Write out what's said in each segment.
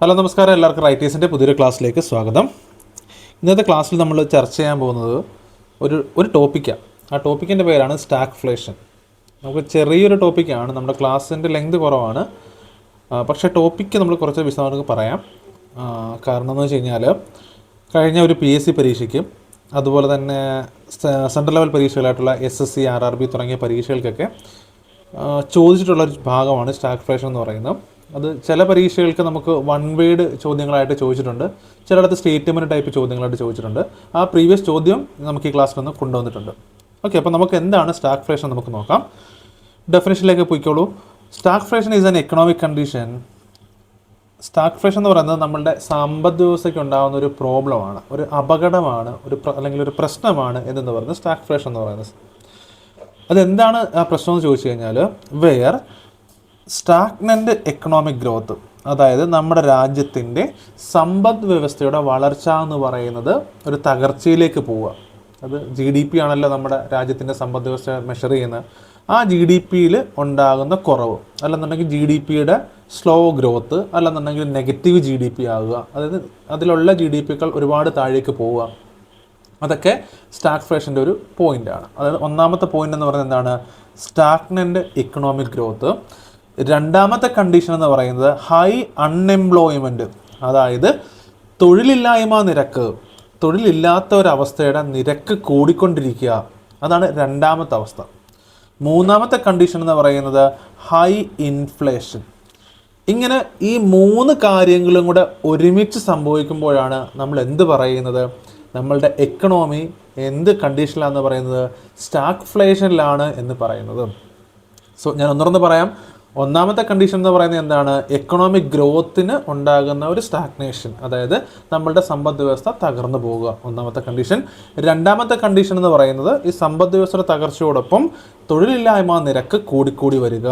Hello നമസ്കാരം, എല്ലാവർക്കും റൈറ്റേഴ്സിൻ്റെ പുതിയൊരു ക്ലാസ്സിലേക്ക് സ്വാഗതം. ഇന്നത്തെ ക്ലാസ്സിൽ നമ്മൾ ചർച്ച ചെയ്യാൻ പോകുന്നത് ഒരു ടോപ്പിക്കാണ്. ആ ടോപ്പിക്കിൻ്റെ പേരാണ് സ്റ്റാഗ്ഫ്ലേഷൻ. നമുക്ക് ചെറിയൊരു ടോപ്പിക്കാണ്, നമ്മുടെ ക്ലാസ്സിൻ്റെ ലെങ്ത് കുറവാണ്, പക്ഷേ ടോപ്പിക്ക് നമ്മൾ കുറച്ച് വിശദമായിട്ട് പറയാം. കാരണം എന്ന് വെച്ച് കഴിഞ്ഞാൽ കഴിഞ്ഞ ഒരു PSC പരീക്ഷയ്ക്കും അതുപോലെ തന്നെ സെൻട്രൽ ലെവൽ പരീക്ഷകളായിട്ടുള്ള SSC, RRB തുടങ്ങിയ പരീക്ഷകൾക്കൊക്കെ ചോദിച്ചിട്ടുള്ളൊരു ഭാഗമാണ് സ്റ്റാഗ്ഫ്ലേഷൻ എന്ന് പറയുന്നത്. അത് ചില പരീക്ഷകൾക്ക് നമുക്ക് വൺ വേഡ് ചോദ്യങ്ങളായിട്ട് ചോദിച്ചിട്ടുണ്ട്, ചിലയിടത്ത് സ്റ്റേറ്റ്മെൻറ്റ് ടൈപ്പ് ചോദ്യങ്ങളായിട്ട് ചോദിച്ചിട്ടുണ്ട്. ആ പ്രീവിയസ് ചോദ്യം നമുക്ക് ഈ ക്ലാസ്സിലൊന്ന് കൊണ്ടുവന്നിട്ടുണ്ട്. ഓക്കെ, അപ്പോൾ നമുക്ക് എന്താണ് സ്റ്റാഗ്ഫ്ലേഷൻ നമുക്ക് നോക്കാം. ഡെഫിനിഷനിലേക്ക് പോയിക്കോളൂ. Stagflation is an economic condition. Stagflation എന്ന് പറയുന്നത് നമ്മളുടെ സമ്പദ് വ്യവസ്ഥയ്ക്ക് ഉണ്ടാകുന്ന ഒരു പ്രോബ്ലമാണ്, ഒരു അപകടമാണ്, അല്ലെങ്കിൽ ഒരു പ്രശ്നമാണ് എന്ന് പറയുന്നത് സ്റ്റാഗ്ഫ്ലേഷൻ എന്ന് പറയുന്നത്. അതെന്താണ് ആ പ്രശ്നം എന്ന് ചോദിച്ചു കഴിഞ്ഞാൽ, വെയർ സ്റ്റാഗ്നൻ്റ് എക്കണോമിക് ഗ്രോത്ത്, അതായത് നമ്മുടെ രാജ്യത്തിൻ്റെ സമ്പദ് വ്യവസ്ഥയുടെ വളർച്ച എന്ന് പറയുന്നത് ഒരു തകർച്ചയിലേക്ക് പോവുക. അത് GDP ആണല്ലോ നമ്മുടെ രാജ്യത്തിൻ്റെ സമ്പദ് വ്യവസ്ഥ മെഷർ ചെയ്യുന്നത്. ആ GDPയിൽ ഉണ്ടാകുന്ന കുറവ്, അല്ലെന്നുണ്ടെങ്കിൽ GDPയുടെ സ്ലോ ഗ്രോത്ത്, അല്ലെന്നുണ്ടെങ്കിൽ നെഗറ്റീവ് GDP ആവുക, അതായത് അതിലുള്ള GDPകൾ ഒരുപാട് താഴേക്ക് പോവുക, അതൊക്കെ സ്റ്റാഗ്ഫ്ലേഷൻ്റെ ഒരു പോയിൻ്റാണ്. അതായത് ഒന്നാമത്തെ പോയിൻ്റ് എന്ന് പറയുന്നത് എന്താണ്? Stagnant economic growth. രണ്ടാമത്തെ കണ്ടീഷൻ എന്ന് പറയുന്നത് ഹൈ അൺഎംപ്ലോയ്മെൻറ്റ്, അതായത് തൊഴിലില്ലായ്മ നിരക്ക്, തൊഴിലില്ലാത്ത ഒരവസ്ഥയുടെ നിരക്ക് കൂടിക്കൊണ്ടിരിക്കുക, അതാണ് രണ്ടാമത്തെ അവസ്ഥ. മൂന്നാമത്തെ കണ്ടീഷൻ എന്ന് പറയുന്നത് ഹൈ ഇൻഫ്ലേഷൻ. ഇങ്ങനെ ഈ മൂന്ന് കാര്യങ്ങളും കൂടെ ഒരുമിച്ച് സംഭവിക്കുമ്പോഴാണ് നമ്മൾ എന്ത് പറയുന്നത്? നമ്മളുടെ എക്കണോമി എന്ത് കണ്ടീഷനിലാണെന്ന് പറയുന്നത്? സ്റ്റാഗ്ഫ്ലേഷനിലാണ് എന്ന് പറയുന്നത്. സോ ഞാൻ ഒന്നുറന്ന് പറയാം. ഒന്നാമത്തെ കണ്ടീഷൻ എന്ന് പറയുന്നത് എന്താണ്? എക്കണോമിക് ഗ്രോത്തിന് ഉണ്ടാകുന്ന ഒരു സ്റ്റാഗ്നേഷൻ, അതായത് നമ്മളുടെ സമ്പദ് വ്യവസ്ഥ തകർന്നു പോവുക, ഒന്നാമത്തെ കണ്ടീഷൻ. രണ്ടാമത്തെ കണ്ടീഷൻ എന്ന് പറയുന്നത് ഈ സമ്പദ് വ്യവസ്ഥയുടെ തകർച്ചയോടൊപ്പം തൊഴിലില്ലായ്മ നിരക്ക് കൂടിക്കൂടി വരിക.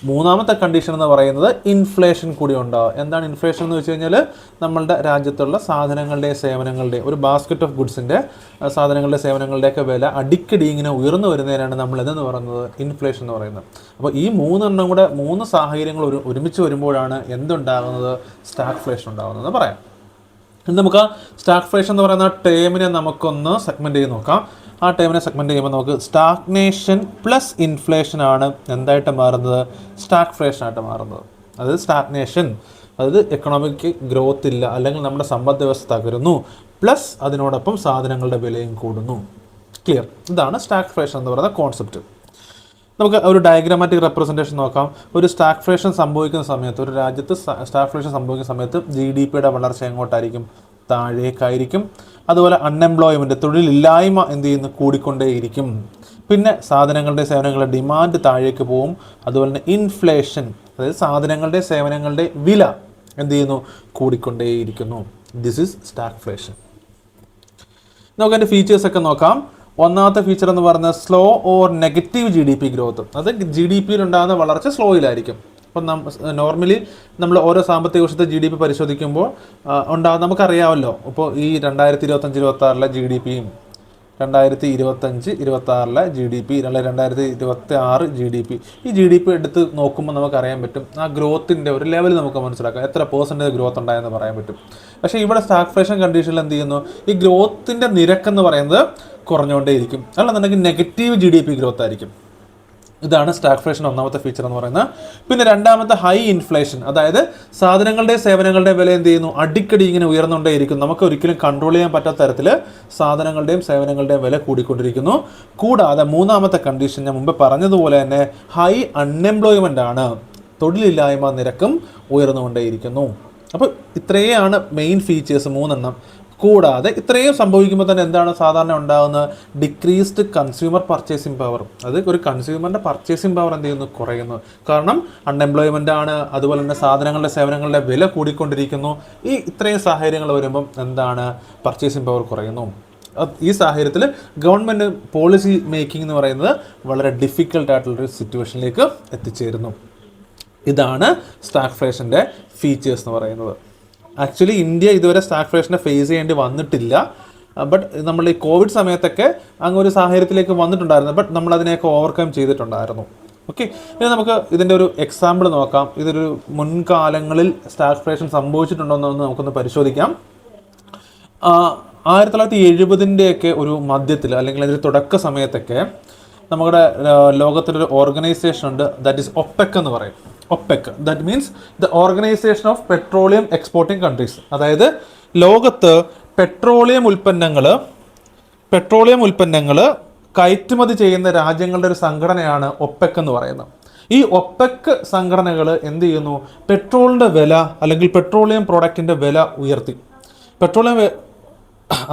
മൂന്നാമത്തെ കണ്ടീഷൻ എന്ന് പറയുന്നത് ഇൻഫ്ലേഷൻ കൂടി ഉണ്ടാവുക. എന്താണ് ഇൻഫ്ലേഷൻ എന്ന് വെച്ച് കഴിഞ്ഞാൽ, നമ്മളുടെ രാജ്യത്തുള്ള സാധനങ്ങളുടെ സേവനങ്ങളുടെ ഒരു ബാസ്ക്കറ്റ് ഓഫ് ഗുഡ്സിൻ്റെ സാധനങ്ങളുടെ സേവനങ്ങളുടെയൊക്കെ വില അടിക്കടി ഇങ്ങനെ ഉയർന്നു വരുന്നതിനാണ് നമ്മൾ എന്തെന്ന് പറയുന്നത്? ഇൻഫ്ലേഷൻ എന്ന് പറയുന്നത്. അപ്പോൾ ഈ മൂന്നെണ്ണം കൂടെ, മൂന്ന് സാഹചര്യങ്ങൾ ഒരുമിച്ച് വരുമ്പോഴാണ് എന്തുണ്ടാകുന്നത്? സ്റ്റാഗ്ഫ്ലേഷൻ ഉണ്ടാകുന്നതെന്ന് പറയാം. ഇനി നമുക്ക് സ്റ്റാഗ്ഫ്ലേഷൻ എന്ന് പറയുന്ന ടേമിനെ നമുക്കൊന്ന് സെഗ്മെൻറ്റ് ചെയ്ത് നോക്കാം. ആ ടൈമിനെ സെഗ്മെൻറ്റ് ചെയ്യുമ്പോൾ നമുക്ക് സ്റ്റാഗ്നേഷൻ പ്ലസ് ഇൻഫ്ലേഷൻ ആണ് എന്തായിട്ട് മാറുന്നത്? സ്റ്റാഗ്ഫ്ലേഷൻ ആയിട്ട് മാറുന്നത്. അതായത് സ്റ്റാഗ്നേഷൻ, അതായത് എക്കണോമിക് ഗ്രോത്ത് ഇല്ല, അല്ലെങ്കിൽ നമ്മുടെ സമ്പദ് വ്യവസ്ഥ തകരുന്നു, പ്ലസ് അതിനോടൊപ്പം സാധനങ്ങളുടെ വിലയും കൂടുന്നു. ക്ലിയർ? ഇതാണ് സ്റ്റാഗ്ഫ്ലേഷൻ എന്ന് പറയുന്ന കോൺസെപ്റ്റ്. നമുക്ക് ഒരു ഡയഗ്രാമാറ്റിക് റെപ്രസെൻറ്റേഷൻ നോക്കാം. ഒരു സ്റ്റാഗ്ഫ്ലേഷൻ സംഭവിക്കുന്ന സമയത്ത്, ഒരു രാജ്യത്ത് സ്റ്റാഗ്ഫ്ലേഷൻ സംഭവിക്കുന്ന സമയത്ത് GDPയുടെ വളർച്ച എങ്ങോട്ടായിരിക്കും? താഴേക്കായിരിക്കും. അതുപോലെ അൺഎംപ്ലോയ്മെൻറ്റ്, തൊഴിലില്ലായ്മ എന്ത് ചെയ്യുന്നു? കൂടിക്കൊണ്ടേയിരിക്കും. പിന്നെ സാധനങ്ങളുടെ സേവനങ്ങളുടെ ഡിമാൻഡ് താഴേക്ക് പോവും. അതുപോലെ തന്നെ ഇൻഫ്ലേഷൻ, അതായത് സാധനങ്ങളുടെ സേവനങ്ങളുടെ വില എന്ത് ചെയ്യുന്നു? കൂടിക്കൊണ്ടേയിരിക്കുന്നു. This is stagflation. നമുക്ക് അതിൻ്റെ ഫീച്ചേഴ്സൊക്കെ നോക്കാം. ഒന്നാമത്തെ ഫീച്ചർ എന്ന് പറയുന്നത് slow or negative GDP growth. അത് GDPയിൽ ഉണ്ടാകുന്ന വളർച്ച സ്ലോയിലായിരിക്കും. അപ്പം നോർമലി നമ്മൾ ഓരോ സാമ്പത്തിക വർഷത്തെ GDP പരിശോധിക്കുമ്പോൾ നമുക്കറിയാമല്ലോ. ഇപ്പോൾ ഈ 2025-26 GDPയും 2025-26 GDP, അല്ലെങ്കിൽ 2026 GDP, ഈ GDP എടുത്ത് നോക്കുമ്പോൾ നമുക്കറിയാൻ പറ്റും, ആ ഗ്രോത്തിൻ്റെ ഒരു ലെവൽ നമുക്ക് മനസ്സിലാക്കാം, എത്ര % ഗ്രോത്ത് ഉണ്ടായെന്ന് പറയാൻ പറ്റും. പക്ഷേ ഇവിടെ സ്റ്റാഗ്ഫ്ലേഷൻ കണ്ടീഷനിൽ എന്ത് ചെയ്യുന്നു? ഈ ഗ്രോത്തിൻ്റെ നിരക്കെന്ന് പറയുന്നത് കുറഞ്ഞുകൊണ്ടേയിരിക്കും, അല്ലെന്നുണ്ടെങ്കിൽ നെഗറ്റീവ് GDP ഗ്രോത്ത് ആയിരിക്കും. ഇതാണ് സ്റ്റാഗ്ഫ്ലേഷൻ ഒന്നാമത്തെ ഫീച്ചർ എന്ന് പറയുന്നത്. പിന്നെ രണ്ടാമത്തെ ഹൈ ഇൻഫ്ലേഷൻ, അതായത് സാധനങ്ങളുടെ സേവനങ്ങളുടെ വില എന്ത് ചെയ്യുന്നു? അടിക്കടി ഇങ്ങനെ ഉയർന്നുകൊണ്ടേയിരിക്കും. നമുക്ക് ഒരിക്കലും കൺട്രോൾ ചെയ്യാൻ പറ്റാത്ത തരത്തിൽ സാധനങ്ങളുടെയും സേവനങ്ങളുടെയും വില കൂടിക്കൊണ്ടിരിക്കുന്നു. കൂടാതെ മൂന്നാമത്തെ കണ്ടീഷൻ ഞാൻ മുമ്പ് പറഞ്ഞതുപോലെ തന്നെ ഹൈ അൺഎംപ്ലോയ്മെൻ്റ് ആണ്, തൊഴിലില്ലായ്മ നിരക്കും ഉയർന്നുകൊണ്ടേയിരിക്കുന്നു. അപ്പോൾ ഇത്രയാണ് മെയിൻ ഫീച്ചേഴ്സ്, മൂന്നെണ്ണം. കൂടാതെ ഇത്രയും സംഭവിക്കുമ്പോൾ തന്നെ എന്താണ് സാധാരണ ഉണ്ടാകുന്നത്? Decreased consumer purchasing power. അത് ഒരു കൺസ്യൂമറിൻ്റെ പർച്ചേസിംഗ് പവർ എന്ത് ചെയ്യുന്നു? കുറയുന്നു. കാരണം അൺഎംപ്ലോയ്മെൻ്റ് ആണ്, അതുപോലെ തന്നെ സാധനങ്ങളുടെ സേവനങ്ങളുടെ വില കൂടിക്കൊണ്ടിരിക്കുന്നു. ഈ ഇത്രയും സാഹചര്യങ്ങൾ വരുമ്പം എന്താണ്? പർച്ചേസിംഗ് പവർ കുറയുന്നു. ഈ സാഹചര്യത്തിൽ ഗവൺമെൻറ് പോളിസി മേക്കിംഗ് എന്ന് പറയുന്നത് വളരെ ഡിഫിക്കൽട്ടായിട്ടുള്ളൊരു സിറ്റുവേഷനിലേക്ക് എത്തിച്ചേരുന്നു. ഇതാണ് സ്റ്റാഗ്ഫ്ലേഷൻ്റെ ഫീച്ചേഴ്സ് എന്ന് പറയുന്നത്. ആക്ച്വലി ഇന്ത്യ ഇതുവരെ സ്റ്റാഗ്ഫ്ലേഷനെ ഫേസ് ചെയ്യേണ്ടി വന്നിട്ടില്ല. ബട്ട് നമ്മൾ ഈ കോവിഡ് സമയത്തൊക്കെ അങ്ങ് ഒരു സാഹചര്യത്തിലേക്ക് വന്നിട്ടുണ്ടായിരുന്നു. ബട്ട് നമ്മളതിനെയൊക്കെ ഓവർകം ചെയ്തിട്ടുണ്ടായിരുന്നു. ഓക്കെ, ഇനി നമുക്ക് ഇതിൻ്റെ ഒരു എക്സാമ്പിൾ നോക്കാം. ഇതൊരു മുൻകാലങ്ങളിൽ സ്റ്റാഗ്ഫ്ലേഷൻ സംഭവിച്ചിട്ടുണ്ടോ എന്ന് നമുക്കൊന്ന് പരിശോധിക്കാം. 1970-ൻ്റെയൊക്കെ ഒരു മധ്യത്തിൽ അല്ലെങ്കിൽ അതിൻ്റെ തുടക്ക സമയത്തൊക്കെ നമ്മുടെ ലോകത്തിലൊരു ഓർഗനൈസേഷൻ ഉണ്ട്, ദാറ്റ് ഈസ് ഒപ്പെക് എന്ന് പറയും. OPEC, that means the organisation of petroleum exporting countries. അതായത് ലോകത്ത് പെട്രോളിയം ഉൽപ്പന്നങ്ങൾ കയറ്റുമതി ചെയ്യുന്ന രാജ്യങ്ങളുടെ ഒരു സംഘടനയാണ് ഒപ്പെക് എന്ന് പറയുന്നത്. ഈ ഒപ്പെക് സംഘടനകൾ എന്ത് ചെയ്യുന്നു? പെട്രോളിൻ്റെ വില അല്ലെങ്കിൽ പെട്രോളിയം പ്രോഡക്റ്റിൻ്റെ വില ഉയർത്തി.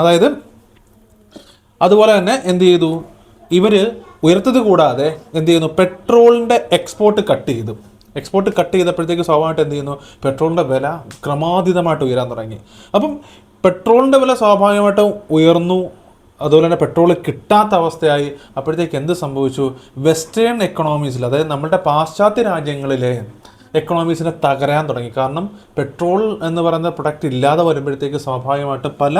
അതായത് അതുപോലെ തന്നെ എന്ത് ചെയ്തു? ഇവർ ഉയർത്തത് കൂടാതെ എന്ത് ചെയ്യുന്നു? പെട്രോളിൻ്റെ എക്സ്പോർട്ട് കട്ട് ചെയ്തപ്പോഴത്തേക്ക് സ്വാഭാവികമായിട്ട് എന്ത് ചെയ്യുന്നു? പെട്രോളിൻ്റെ വില ക്രമാതീതമായിട്ട് ഉയരാൻ തുടങ്ങി. അപ്പം പെട്രോളിൻ്റെ വില സ്വാഭാവികമായിട്ടും ഉയർന്നു. അതുപോലെ തന്നെ പെട്രോൾ കിട്ടാത്ത അവസ്ഥയായി. അപ്പോഴത്തേക്ക് എന്ത് സംഭവിച്ചു? വെസ്റ്റേൺ എക്കണോമീസിൽ, അതായത് നമ്മുടെ പാശ്ചാത്യ രാജ്യങ്ങളിലെ എക്കണോമീസിനെ തകരാൻ തുടങ്ങി. കാരണം പെട്രോൾ എന്ന് പറയുന്ന പ്രൊഡക്റ്റ് ഇല്ലാതെ വരുമ്പോഴത്തേക്ക് സ്വാഭാവികമായിട്ടും പല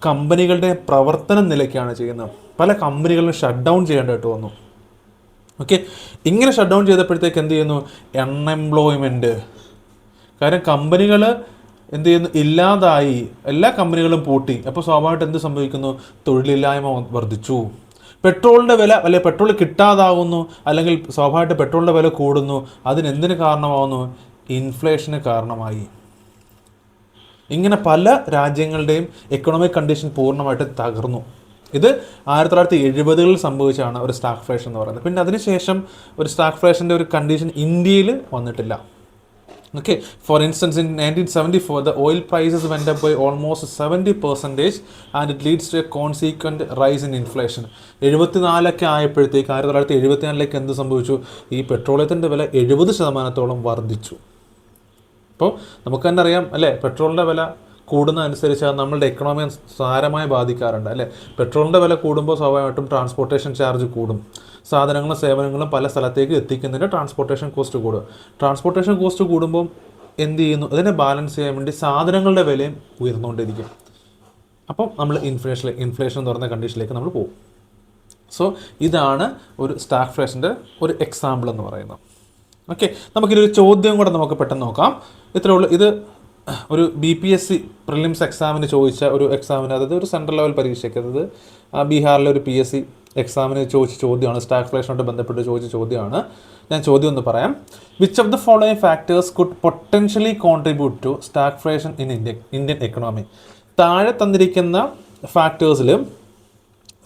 കമ്പനികളുടെ പ്രവർത്തനം നിലയ്ക്കാണ് ചെയ്യുന്നത്. പല കമ്പനികളും ഷട്ട് ഡൗൺ ചെയ്യേണ്ടതായിട്ട് വന്നു. ഓക്കെ, ഇങ്ങനെ ഷട്ട് ഡൗൺ ചെയ്തപ്പോഴത്തേക്ക് എന്ത് ചെയ്യുന്നു? അൺഎംപ്ലോയ്മെൻറ്റ്. കാര്യം കമ്പനികൾ എന്ത് ചെയ്യുന്നു? ഇല്ലാതായി. എല്ലാ കമ്പനികളും പൂട്ടി. അപ്പോൾ സ്വാഭാവികമായിട്ട് എന്ത് സംഭവിക്കുന്നു? തൊഴിലില്ലായ്മ വർദ്ധിച്ചു. പെട്രോളിൻ്റെ വില അല്ലെങ്കിൽ പെട്രോൾ കിട്ടാതാവുന്നു, അല്ലെങ്കിൽ സ്വാഭാവികമായിട്ട് പെട്രോളിൻ്റെ വില കൂടുന്നു. അതിനെന്തിന് കാരണമാവുന്നു? ഇൻഫ്ലേഷന് കാരണമായി. ഇങ്ങനെ പല രാജ്യങ്ങളുടെയും എക്കണോമിക് കണ്ടീഷൻ പൂർണ്ണമായിട്ട് തകർന്നു. ഇത് 1970-കളിൽ സംഭവിച്ചാണ് ഒരു സ്റ്റാഗ്ഫ്ലേഷൻ എന്ന് പറയുന്നത്. പിന്നെ അതിനുശേഷം ഒരു സ്റ്റാഗ്ഫ്ലേഷൻ്റെ ഒരു കണ്ടീഷൻ ഇന്ത്യയിൽ വന്നിട്ടില്ല. Okay, for instance, in 1974, the oil prices went up by almost 70% and it leads to a consequent rise in inflation. 74 ആയപ്പോഴത്തേക്ക് 1974 എന്ത് സംഭവിച്ചു? ഈ പെട്രോളിയത്തിൻ്റെ വില 70% വർദ്ധിച്ചു. അപ്പോൾ നമുക്ക് തന്നെ അറിയാം അല്ലേ, പെട്രോളിൻ്റെ വില കൂടുന്നതനുസരിച്ച് നമ്മളുടെ എക്കണോമിയെ സാരമായി ബാധിക്കാറുണ്ട് അല്ലേ. പെട്രോളിൻ്റെ വില കൂടുമ്പോൾ സ്വാഭാവികമായിട്ടും ട്രാൻസ്പോർട്ടേഷൻ ചാർജ് കൂടും. സാധനങ്ങളും സേവനങ്ങളും പല സ്ഥലത്തേക്ക് എത്തിക്കുന്നതിൻ്റെ ട്രാൻസ്പോർട്ടേഷൻ കോസ്റ്റ് കൂടും. ട്രാൻസ്പോർട്ടേഷൻ കോസ്റ്റ് കൂടുമ്പോൾ എന്ത് ചെയ്യുന്നു? അതിനെ ബാലൻസ് ചെയ്യാൻ വേണ്ടി സാധനങ്ങളുടെ വിലയും ഉയർന്നുകൊണ്ടിരിക്കും. അപ്പം നമ്മൾ ഇൻഫ്ലേഷൻ എന്ന് പറയുന്ന കണ്ടീഷനിലേക്ക് നമ്മൾ പോകും. സോ ഇതാണ് ഒരു സ്റ്റാഗ്ഫ്ലേഷൻ്റെ ഒരു എക്സാമ്പിൾ എന്ന് പറയുന്നത്. ഓക്കെ, നമുക്കിതൊരു ചോദ്യം കൂടെ നമുക്ക് പെട്ടെന്ന് നോക്കാം. ഇത്രയേ ഉള്ളൂ. ഇത് ഒരു BPSC പ്രിലിംസ് എക്സാമിന് ചോദിച്ച ഒരു എക്സാമിന്, അതായത് ഒരു സെൻട്രൽ ലെവൽ പരീക്ഷയ്ക്ക്, അതായത് ബീഹാറിലെ ഒരു PSC എക്സാമിന് ചോദിച്ച ചോദ്യമാണ്. സ്റ്റാഗ്ഫ്ലേഷനോട് ബന്ധപ്പെട്ട് ചോദിച്ച ചോദ്യമാണ്. ഞാൻ ചോദ്യം ഒന്ന് പറയാം. Which of the following factors could potentially contribute to stagflation in Indian economy? താഴെ തന്നിരിക്കുന്ന ഫാക്ടേഴ്സിൽ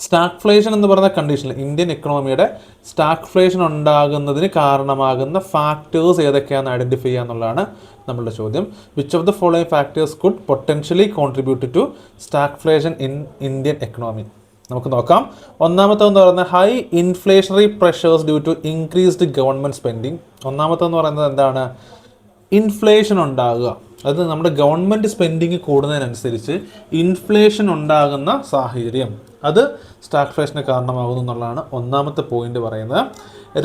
സ്റ്റാഗ്ഫ്ലേഷൻ എന്ന് പറയുന്ന കണ്ടീഷനിൽ ഇന്ത്യൻ എക്കണോമിയുടെ സ്റ്റാഗ്ഫ്ലേഷൻ ഉണ്ടാകുന്നതിന് കാരണമാകുന്ന ഫാക്ടേഴ്സ് ഏതൊക്കെയാണെന്ന് ഐഡൻറ്റിഫൈ ചെയ്യുക എന്നുള്ളതാണ് നമ്മളുടെ ചോദ്യം. Which of the following factors could potentially contribute to stagflation in Indian economy? നമുക്ക് നോക്കാം. ഒന്നാമത്തെന്ന് പറയുന്നത് high inflationary pressures due to increased government spending. ഒന്നാമത്തെന്ന് പറയുന്നത് എന്താണ്? ഇൻഫ്ലേഷൻ ഉണ്ടാകുക. അത് നമ്മുടെ ഗവൺമെൻറ് സ്പെൻഡിങ് കൂടുന്നതിനനുസരിച്ച് ഇൻഫ്ലേഷൻ ഉണ്ടാകുന്ന സാഹചര്യം, അത് സ്റ്റാഗ്ഫ്ലേഷന് കാരണമാകുന്നു എന്നുള്ളതാണ് ഒന്നാമത്തെ പോയിന്റ് പറയുന്നത്.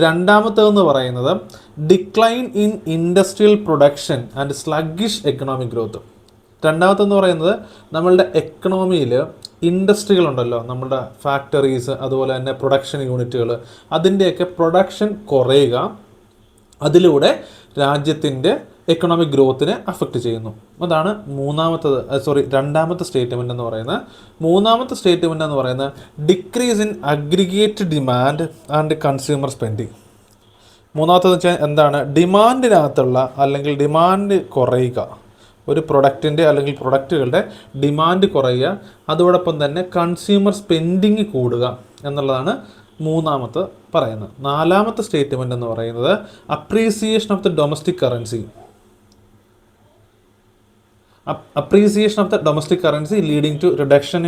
രണ്ടാമത്തേതെന്ന് പറയുന്നത് decline in industrial production and sluggish economic growth. രണ്ടാമത്തെന്ന് പറയുന്നത് നമ്മളുടെ എക്കണോമിയിൽ ഇൻഡസ്ട്രികളുണ്ടല്ലോ, നമ്മുടെ ഫാക്ടറീസ്, അതുപോലെ തന്നെ പ്രൊഡക്ഷൻ യൂണിറ്റുകൾ, അതിൻ്റെയൊക്കെ പ്രൊഡക്ഷൻ കുറയുക, അതിലൂടെ രാജ്യത്തിൻ്റെ എക്കണോമിക് ഗ്രോത്തിനെ അഫക്റ്റ് ചെയ്യുന്നു. അതാണ് രണ്ടാമത്തെ സ്റ്റേറ്റ്മെൻ്റ് എന്ന് പറയുന്നത്. മൂന്നാമത്തെ സ്റ്റേറ്റ്മെൻ്റ് എന്ന് പറയുന്നത് decrease in aggregate demand and consumer spending. മൂന്നാമത്തേന്ന് വെച്ചാൽ എന്താണ്? ഡിമാൻഡിനകത്തുള്ള അല്ലെങ്കിൽ ഡിമാൻഡ് കുറയുക, ഒരു പ്രൊഡക്റ്റിൻ്റെ അല്ലെങ്കിൽ പ്രൊഡക്റ്റുകളുടെ ഡിമാൻഡ് കുറയുക, അതോടൊപ്പം തന്നെ കൺസ്യൂമർ സ്പെൻഡിങ് കൂടുക എന്നുള്ളതാണ് മൂന്നാമത്തെ പറയുന്നത്. നാലാമത്തെ സ്റ്റേറ്റ്മെൻ്റ് എന്ന് പറയുന്നത് appreciation of the domestic currency. appreciation of the domestic currency leading to reduction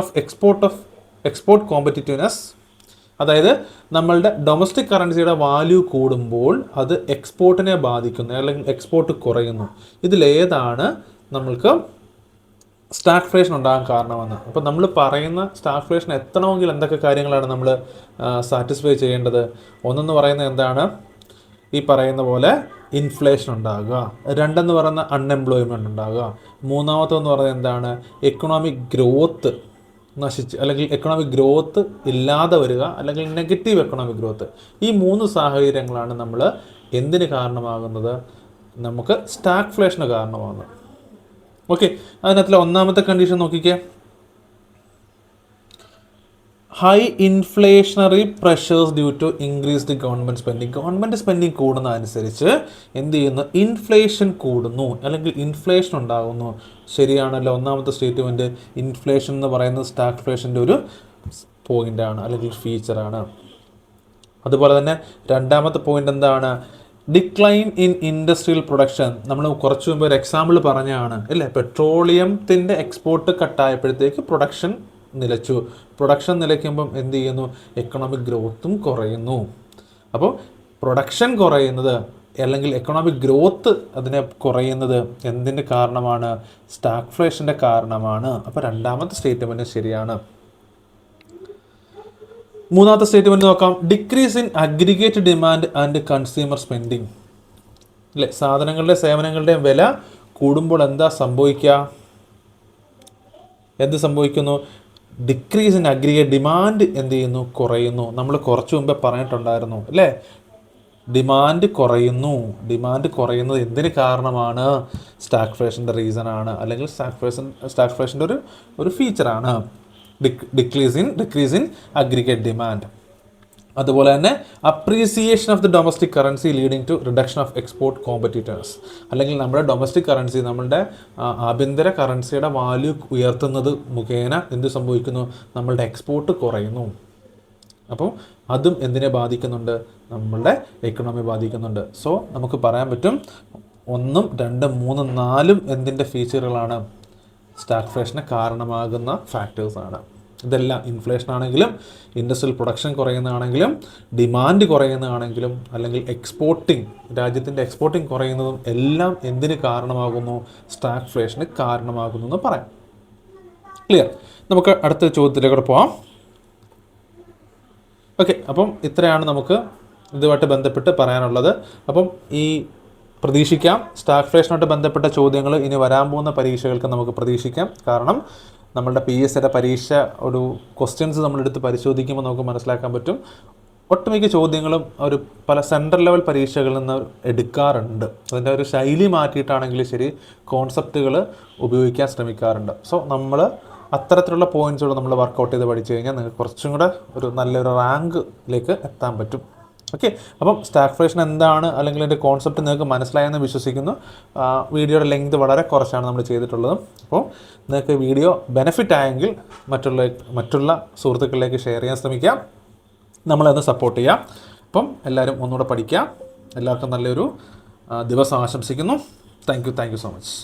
of export competitiveness. അതായത് നമ്മളുടെ ഡൊമസ്റ്റിക് കറൻസിയുടെ വാല്യൂ കൂടുമ്പോൾ അത് എക്സ്പോർട്ടിനെ ബാധിക്കുന്നു അല്ലെങ്കിൽ എക്സ്പോർട്ട് കുറയുന്നു. ഇതിലേതാണ് നമ്മൾക്ക് സ്റ്റാഗ്ഫ്ലേഷൻ ഉണ്ടാകാൻ കാരണമെന്ന്. അപ്പോൾ നമ്മൾ പറയുന്ന സ്റ്റാഗ്ഫ്ലേഷൻ എത്തണമെങ്കിൽ എന്തൊക്കെ കാര്യങ്ങളാണ് നമ്മൾ സാറ്റിസ്ഫൈ ചെയ്യേണ്ടത്? ഒന്നെന്ന് പറയുന്നത് എന്താണ്? ഈ പറയുന്ന പോലെ ഇൻഫ്ലേഷൻ ഉണ്ടാകുക. രണ്ടെന്ന് പറയുന്ന അൺഎംപ്ലോയ്മെൻറ്റ് ഉണ്ടാകുക. മൂന്നാമത്തെന്ന് പറയുന്നത് എന്താണ്? എക്കണോമിക് ഗ്രോത്ത് നശിച്ച് അല്ലെങ്കിൽ എക്കണോമിക് ഗ്രോത്ത് ഇല്ലാതെ വരിക അല്ലെങ്കിൽ നെഗറ്റീവ് എക്കണോമിക് ഗ്രോത്ത്. ഈ 3 സാഹചര്യങ്ങളാണ് നമ്മൾ എന്തിന് കാരണമാകുന്നത്? നമുക്ക് സ്റ്റാഗ്ഫ്ലേഷന് കാരണമാകുന്നത്. ഓക്കെ, അതിനകത്തിലെ ഒന്നാമത്തെ കണ്ടീഷൻ നോക്കിക്കേ. High inflationary pressures due to increased government spending. Government spending കൂടുന്നതനുസരിച്ച് എന്ത് ചെയ്യുന്നു? ഇൻഫ്ലേഷൻ കൂടുന്നു അല്ലെങ്കിൽ ഇൻഫ്ലേഷൻ ഉണ്ടാകുന്നു. ശരിയാണല്ലോ. ഒന്നാമത്തെ സ്റ്റേറ്റ്മെൻറ്റ് ഇൻഫ്ലേഷൻ എന്ന് പറയുന്നത് സ്റ്റാഗ്ഫ്ലേഷൻ്റെ ഒരു പോയിൻ്റാണ് അല്ലെങ്കിൽ ഫീച്ചറാണ്. അതുപോലെ തന്നെ രണ്ടാമത്തെ പോയിൻ്റ് എന്താണ്? Decline in industrial production. നമ്മൾ കുറച്ച് മുമ്പ് ഒരു എക്സാമ്പിൾ പറഞ്ഞാണ് അല്ലേ? പെട്രോളിയത്തിൻ്റെ എക്സ്പോർട്ട് കട്ടായപ്പോഴത്തേക്ക് പ്രൊഡക്ഷൻ നിലച്ചു. പ്രൊഡക്ഷൻ നിലയ്ക്കുമ്പം എന്ത് ചെയ്യുന്നു? എക്കണോമിക് ഗ്രോത്തും കുറയുന്നു. അപ്പോൾ പ്രൊഡക്ഷൻ കുറയുന്നത് അല്ലെങ്കിൽ എക്കണോമിക് ഗ്രോത്ത് അതിനെ കുറയുന്നത് എന്തിൻ്റെ കാരണമാണ്? സ്റ്റാഗ്ഫ്ലേഷൻ്റെ കാരണമാണ്. അപ്പോൾ രണ്ടാമത്തെ സ്റ്റേറ്റ്മെൻറ്റ് ശരിയാണ്. മൂന്നാമത്തെ സ്റ്റേറ്റ്മെൻറ്റ് നോക്കാം. Decrease in aggregate demand and consumer spending. അല്ലേ, സാധനങ്ങളുടെയും സേവനങ്ങളുടെയും വില കൂടുമ്പോൾ എന്താ സംഭവിക്കുക? എന്ത് സംഭവിക്കുന്നു? ഡിക്രീസ് ഇൻ അഗ്രിഗേറ്റ് ഡിമാൻഡ് എന്ത് ചെയ്യുന്നു? കുറയുന്നു. നമ്മൾ കുറച്ച് മുമ്പേ പറഞ്ഞിട്ടുണ്ടായിരുന്നു അല്ലേ? ഡിമാൻഡ് കുറയുന്നു. ഡിമാൻഡ് കുറയുന്നത് എന്തിന് കാരണമാണ്? സ്റ്റാഗ്ഫ്ലേഷൻ്റെ റീസണാണ് അല്ലെങ്കിൽ സ്റ്റാഗ്ഫ്ലേഷൻ്റെ ഒരു ഫീച്ചറാണ്. Decrease in aggregate demand. അതുപോലെ തന്നെ appreciation of the domestic currency leading to reduction of export competitors. അല്ലെങ്കിൽ നമ്മുടെ ഡൊമസ്റ്റിക് കറൻസി, നമ്മളുടെ ആഭ്യന്തര കറൻസിയുടെ വാല്യൂ ഉയർത്തുന്നത് മുഖേന എന്ത് സംഭവിക്കുന്നു? നമ്മളുടെ എക്സ്പോർട്ട് കുറയുന്നു. അപ്പോൾ അതും എന്തിനെ ബാധിക്കുന്നുണ്ട്? നമ്മളുടെ എക്കണോമി ബാധിക്കുന്നുണ്ട്. സോ നമുക്ക് പറയാൻ പറ്റും 1, 2, 3, 4 എന്തിൻ്റെ ഫീച്ചറുകളാണ്? സ്റ്റാഗ്ഫ്ലേഷന് കാരണമാകുന്ന ഫാക്ടേഴ്സാണ്. ഇതെല്ലാം ഇൻഫ്ലേഷൻ ആണെങ്കിലും ഇൻഡസ്ട്രിയൽ പ്രൊഡക്ഷൻ കുറയുന്നതാണെങ്കിലും ഡിമാൻഡ് കുറയുന്നതാണെങ്കിലും അല്ലെങ്കിൽ രാജ്യത്തിൻ്റെ എക്സ്പോർട്ടിങ് കുറയുന്നതും എല്ലാം എന്തിന് കാരണമാകുന്നു? സ്റ്റാഗ്ഫ്ലേഷന് കാരണമാകുന്നു എന്ന് പറയാം. ക്ലിയർ? നമുക്ക് അടുത്ത ചോദ്യത്തിലേക്ക് പോവാം. ഓക്കെ, അപ്പം ഇത്രയാണ് നമുക്ക് ഇതുമായിട്ട് ബന്ധപ്പെട്ട് പറയാനുള്ളത്. അപ്പം ഈ പ്രതീക്ഷിക്കാം സ്റ്റാഗ്ഫ്ലേഷനുമായിട്ട് ബന്ധപ്പെട്ട ചോദ്യങ്ങൾ ഇനി വരാൻ പോകുന്ന പരീക്ഷകൾക്ക് നമുക്ക് പ്രതീക്ഷിക്കാം. കാരണം നമ്മളുടെ PSCയുടെ പരീക്ഷ ഒരു ക്വസ്റ്റ്യൻസ് നമ്മളെടുത്ത് പരിശോധിക്കുമ്പോൾ നമുക്ക് മനസ്സിലാക്കാൻ പറ്റും ഒട്ടുമിക്ക ചോദ്യങ്ങളും പല സെൻട്രൽ ലെവൽ പരീക്ഷകളിൽ നിന്ന് എടുക്കാറുണ്ട്. അതിൻ്റെ ഒരു ശൈലി മാറ്റിയിട്ടാണെങ്കിലും ശരി കോൺസെപ്റ്റുകൾ ഉപയോഗിക്കാൻ ശ്രമിക്കാറുണ്ട്. സോ നമ്മൾ അത്തരത്തിലുള്ള പോയിൻറ്റ്സുകൾ നമ്മൾ വർക്കൗട്ട് ചെയ്ത് പഠിച്ചു കഴിഞ്ഞാൽ നിങ്ങൾക്ക് കുറച്ചും കൂടെ ഒരു നല്ലൊരു റാങ്കിലേക്ക് എത്താൻ പറ്റും. ഓക്കെ, അപ്പം സ്റ്റാഗ്ഫ്ലേഷൻ എന്താണ് അല്ലെങ്കിൽ അതിൻ്റെ കോൺസെപ്റ്റ് നിങ്ങൾക്ക് മനസ്സിലായെന്ന് വിശ്വസിക്കുന്നു. വീഡിയോയുടെ ലെങ്ത് വളരെ കുറച്ചാണ് നമ്മൾ ചെയ്തിട്ടുള്ളത്. അപ്പോൾ നിങ്ങൾക്ക് വീഡിയോ ബെനിഫിറ്റ് ആയെങ്കിൽ മറ്റുള്ള സുഹൃത്തുക്കളിലേക്ക് ഷെയർ ചെയ്യാൻ ശ്രമിക്കാം. നമ്മളത് സപ്പോർട്ട് ചെയ്യാം. അപ്പം എല്ലാവരും ഒന്നുകൂടെ പഠിക്കാം. എല്ലാവർക്കും നല്ലൊരു ദിവസം ആശംസിക്കുന്നു. Thank you so much.